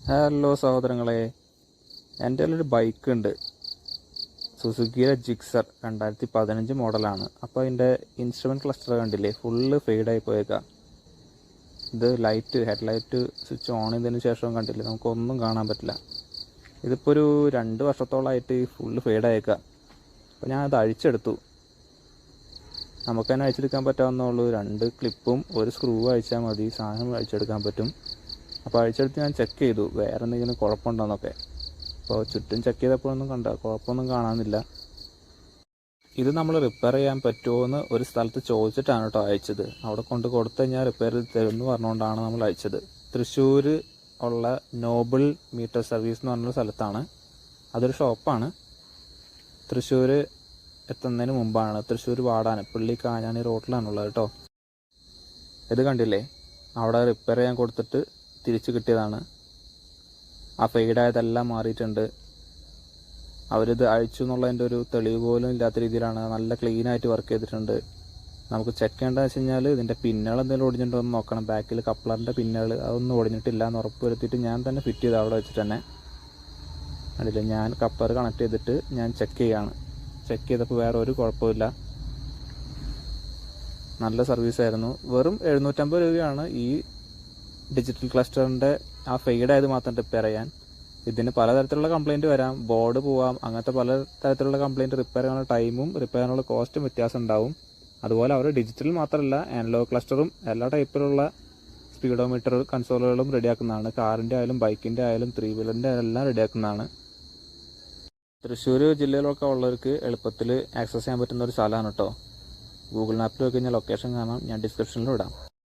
Hello സഹോദരങ്ങളെ, എൻ്റെ കയ്യിലൊരു ബൈക്കുണ്ട്. സുസുക്കിയുടെ ജിക്സർ 2015 മോഡലാണ്. അപ്പോൾ അതിൻ്റെ ഇൻസ്ട്രുമെൻറ്റ് ക്ലസ്റ്റർ കണ്ടില്ലേ, ഫുള്ള് ഫെയ്ഡായി പോയേക്കാം. ഇത് ഹെഡ്ലൈറ്റ് സ്വിച്ച് ഓൺ ചെയ്തതിന് ശേഷം കണ്ടില്ലേ, നമുക്കൊന്നും കാണാൻ പറ്റില്ല. ഇതിപ്പോൾ ഒരു 2 വർഷത്തോളമായിട്ട് ഫുള്ള് ഫെയ്ഡായേക്കാം. അപ്പോൾ ഞാൻ അത് അഴിച്ചെടുത്തു. നമുക്ക് തന്നെ അഴിച്ചെടുക്കാൻ പറ്റാവുന്നുള്ളൂ. 2 ക്ലിപ്പും ഒരു സ്ക്രൂ അഴിച്ചാൽ മതി, സാധനം അഴിച്ചെടുക്കാൻ പറ്റും. അപ്പോൾ അഴിച്ചെടുത്ത് ഞാൻ ചെക്ക് ചെയ്തു വേറെ എന്തെങ്കിലും കുഴപ്പമുണ്ടോയെന്നൊക്കെ. അപ്പോൾ ചുറ്റും ചെക്ക് ചെയ്തപ്പോഴൊന്നും കുഴപ്പമൊന്നും കാണാനില്ല. ഇത് നമ്മൾ റിപ്പയർ ചെയ്യാൻ പറ്റുമോ എന്ന് ഒരു സ്ഥലത്ത് ചോദിച്ചിട്ടാണ് കേട്ടോ അയച്ചത്. അവിടെ കൊടുത്തു കഴിഞ്ഞാൽ റിപ്പയർ തരുമെന്ന് പറഞ്ഞുകൊണ്ടാണ് നമ്മൾ അയച്ചത്. തൃശ്ശൂർ ഉള്ള നോബിൾ മീറ്റർ സർവീസ് എന്ന് പറഞ്ഞൊരു സ്ഥലത്താണ്. അതൊരു ഷോപ്പാണ്. തൃശ്ശൂർ എത്തുന്നതിന് മുമ്പാണ്. തൃശ്ശൂർ വാടാനപ്പള്ളി കാഞ്ഞാണി റോഡിലാണുള്ളത് കേട്ടോ. ഇത് കണ്ടില്ലേ, അവിടെ റിപ്പയർ ചെയ്യാൻ കൊടുത്തിട്ട് തിരിച്ച് കിട്ടിയതാണ്. ആ ഫെയ്ഡായതെല്ലാം മാറിയിട്ടുണ്ട്. അവരിത് അഴിച്ചു എന്നുള്ളതിൻ്റെ ഒരു തെളിവ് പോലും ഇല്ലാത്ത രീതിയിലാണ് നല്ല ക്ലീനായിട്ട് വർക്ക് ചെയ്തിട്ടുണ്ട്. നമുക്ക് ചെക്ക് ചെയ്യേണ്ടതെന്ന് വെച്ച് കഴിഞ്ഞാൽ ഇതിൻ്റെ പിന്നുകൾ എന്തെങ്കിലും ഒടിഞ്ഞിട്ടുണ്ടോ എന്ന് നോക്കണം. ബാക്കിൽ കപ്ലറിൻ്റെ പിന്നുകൾ അതൊന്നും ഒടിഞ്ഞിട്ടില്ല എന്ന് ഉറപ്പ് വരുത്തിയിട്ട് ഞാൻ തന്നെ ഫിറ്റ് ചെയ്ത് അവിടെ വെച്ചിട്ട് തന്നെ കണ്ടില്ല. ഞാൻ കപ്ലർ കണക്ട് ചെയ്തിട്ട് ഞാൻ ചെക്ക് ചെയ്യാണ്. ചെക്ക് ചെയ്തപ്പോൾ വേറെ ഒരു കുഴപ്പമില്ല. നല്ല സർവീസായിരുന്നു. വെറും 750 രൂപയാണ് ഈ ഡിജിറ്റൽ ക്ലസ്റ്ററിൻ്റെ ആ ഫെയ്ഡായത് മാത്രം റിപ്പയർ ചെയ്യാൻ. ഇതിന് പലതരത്തിലുള്ള കംപ്ലയിൻറ്റ് വരാം, ബോർഡ് പോവാം, അങ്ങനത്തെ പല തരത്തിലുള്ള കംപ്ലയിൻറ്റ്. റിപ്പയർ ചെയ്യാനുള്ള ടൈമും റിപ്പയർ ചെയ്യാനുള്ള കോസ്റ്റും വ്യത്യാസം ഉണ്ടാവും. അതുപോലെ അവർ ഡിജിറ്റൽ മാത്രമല്ല അനലോഗ് ക്ലസ്റ്ററും എല്ലാ ടൈപ്പിലുള്ള സ്പീഡോമീറ്റർ കൺസോളുകളും റെഡിയാക്കുന്നതാണ്. കാറിൻ്റെ ആയാലും ബൈക്കിൻ്റെ ആയാലും 3 വീലറിൻ്റെ എല്ലാം റെഡിയാക്കുന്നതാണ്. തൃശ്ശൂർ ജില്ലയിലൊക്കെ ഉള്ളവർക്ക് എളുപ്പത്തിൽ ആക്സസ് ചെയ്യാൻ പറ്റുന്ന ഒരു സ്ഥലമാണ് കേട്ടോ. ഗൂഗിൾ മാപ്പിൽ നോക്കി കഴിഞ്ഞാൽ ലൊക്കേഷൻ കാണാം. ഞാൻ ഡിസ്ക്രിപ്ഷനിലും ഇടാം.